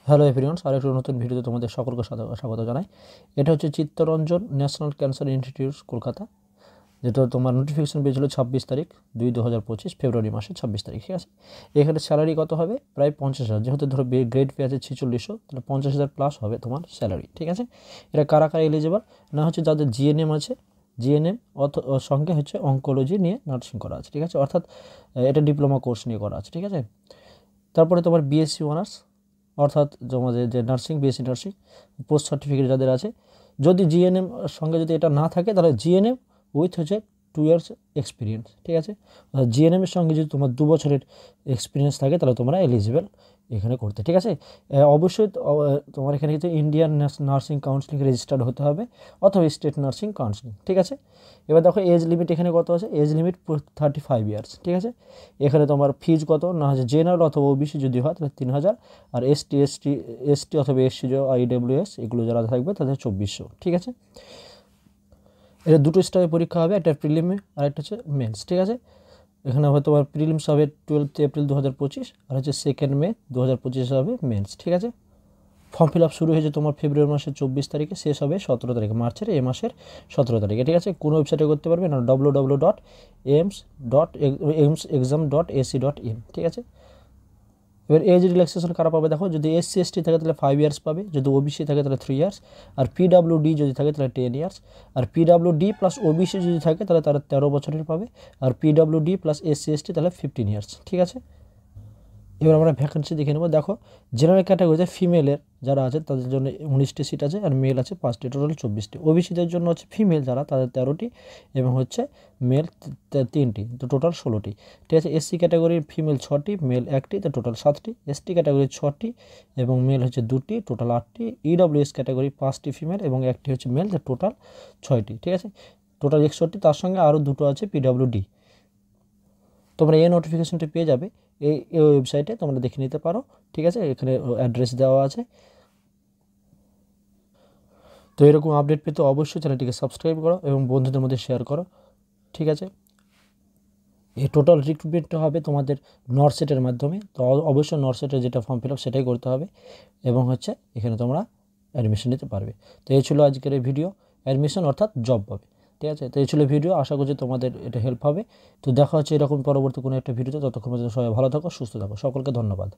Hello everyone, আরেকটা নতুন ভিডিওতে তোমাদের সকলকে স্বাগত জানাই। এটা হচ্ছে Chittaranjan national cancer institute Kolkata, যেটা তোমার নোটিফিকেশন পেয়েছিল 26 তারিখ 2/2025 ফেব্রুয়ারি মাসে 26 তারিখ। ঠিক আছে, এখানে স্যালারি কত হবে? প্রায় 50,000। যেহেতু ধরো গ্রেড পে আছে 4600, তাহলে 50,000 প্লাস হবে তোমার স্যালারি। ঠিক আছে, এটা কারা কারা এলিজিবল না হচ্ছে যাদের জিএনএম আছে, জিএনএম সঙ্গে হচ্ছে অঙ্কোলজি নিয়ে নার্সিং করা আছে। ঠিক আছে, অর্থাৎ এটা ডিপ্লোমা কোর্স নিয়ে করা আছে। ঠিক আছে, তারপরে তোমার বিএসসি অনার্স, অর্থাৎ তোমাদের যে nursing, BSc nursing post certificate যাদের আছে। যদি জিএনএম সঙ্গে যদি এটা না থাকে তাহলে জিএনএম উইথ হচ্ছে 2 ইয়ার্স এক্সপিরিয়েন্স। ঠিক আছে, জিএনএমের সঙ্গে যদি তোমার 2 বছরের এক্সপিরিয়েন্স থাকে তাহলে তোমরা এলিজিবল এখানে করতে। ঠিক আছে, অবশ্যই তোমার এখানে কিন্তু ইন্ডিয়ান নার্সিং কাউন্সিলিং রেজিস্টার্ড হতে হবে অথবা স্টেট নার্সিং কাউন্সিলিং। ঠিক আছে, এবার দেখো এজ লিমিট এখানে কত আছে? Age limit 35 years. ঠিক আছে, এখানে তোমার ফিজ কত না হচ্ছে জেনারেল অথবা ওবিসি যদি হয় তাহলে 3000, আর এসটি অথবা এসসি আইডব্লিউএস এগুলো যারা থাকবে তাদের 2400। ঠিক আছে, এটা দুটো স্টারে পরীক্ষা হবে, একটা প্রিলিমে আর একটা হচ্ছে মেন্স। ঠিক আছে, এখানে হবে তোমার প্রিলিমস হবে 12 এপ্রিল 2025, আর হচ্ছে 2 মে 2025 হবে মেন্স। ঠিক আছে, ফর্ম ফিল আপ শুরু হয়েছে তোমার ফেব্রুয়ারি মাসের 24 তারিখে, শেষ হবে 17 তারিখে, মার্চের এই মাসের 17 তারিখে। ঠিক আছে, কোনো ওয়েবসাইটে করতে পারবে না, www.aims.exam.ac.in। ঠিক আছে, এবার এজ রিল্যাক্সেশন কারা পাবে দেখো, যদি এসসি এসটি থাকে তাহলে 5 ইয়ার্স পাবে, যদি ওবিসি থাকে তাহলে 3 ইয়ার্স, আর পিডাব্লিউডি যদি থাকে তাহলে 10 ইয়ার্স, আর পিডাব্লিউডি প্লাস ওবিসি যদি থাকে তাহলে তারা 13 বছরের পাবে, আর পিডাব্লিউডি প্লাস এসসি এসটি তাহলে 15 ইয়ার্স। ঠিক আছে, এবার আমরা ভ্যাকেন্সি দেখে নেব। দেখো জেনারেল ক্যাটাগরিতে ফিমেলের যারা আছে তাদের জন্য 19টি সিট আছে, আর মেল আছে 5টি, টোটাল 24টি। ওবিসিদের জন্য হচ্ছে ফিমেল যারা তাদের 13টি এবং হচ্ছে মেল 3টি, তো টোটাল 16টি। ঠিক আছে, এসসি ক্যাটাগরির ফিমেল 6টি, মেল 1টি, তো টোটাল 7টি। এসটি ক্যাটাগরির 6টি এবং মেল হচ্ছে 2টি, টোটাল 8টি। ইডব্লিউএস ক্যাটাগরি 5টি ফিমেল এবং 1টি হচ্ছে মেল, তো টোটাল 6টি। ঠিক আছে, টোটাল 61। তার সঙ্গে আরও 2টো আছে পিডাব্লিউডি। তোমরা এই নোটিফিকেশনটি পেয়ে যাবে এই ওয়েবসাইটে, তোমরা দেখে নিতে পারো। ঠিক আছে, এখানে অ্যাড্রেস দেওয়া আছে। তো এরকম আপডেট পেতে অবশ্যই চ্যানেলটিকে সাবস্ক্রাইব করো এবং বন্ধুদের মধ্যে শেয়ার করো। ঠিক আছে, এই টোটাল রিক্রুটমেন্টটা হবে তোমাদের নর্সেটের মাধ্যমে, তো অবশ্যই নর্সেটের যেটা ফর্ম ফিল আপ সেটাই করতে হবে এবং হচ্ছে এখানে তোমরা অ্যাডমিশন নিতে পারবে। তো এই ছিল আজকের এই ভিডিও, অ্যাডমিশন অর্থাৎ জব পাবে। ঠিক আছে, তো এই ছিল ভিডিও, আশা করছি তোমাদের এটা হেল্প হবে। তো দেখা হচ্ছে এরকম পরবর্তী কোনো একটা ভিডিওতে, ততক্ষণ পর্যন্ত সবাই ভালো থাকো, সুস্থ থাকো, সকলকে ধন্যবাদ।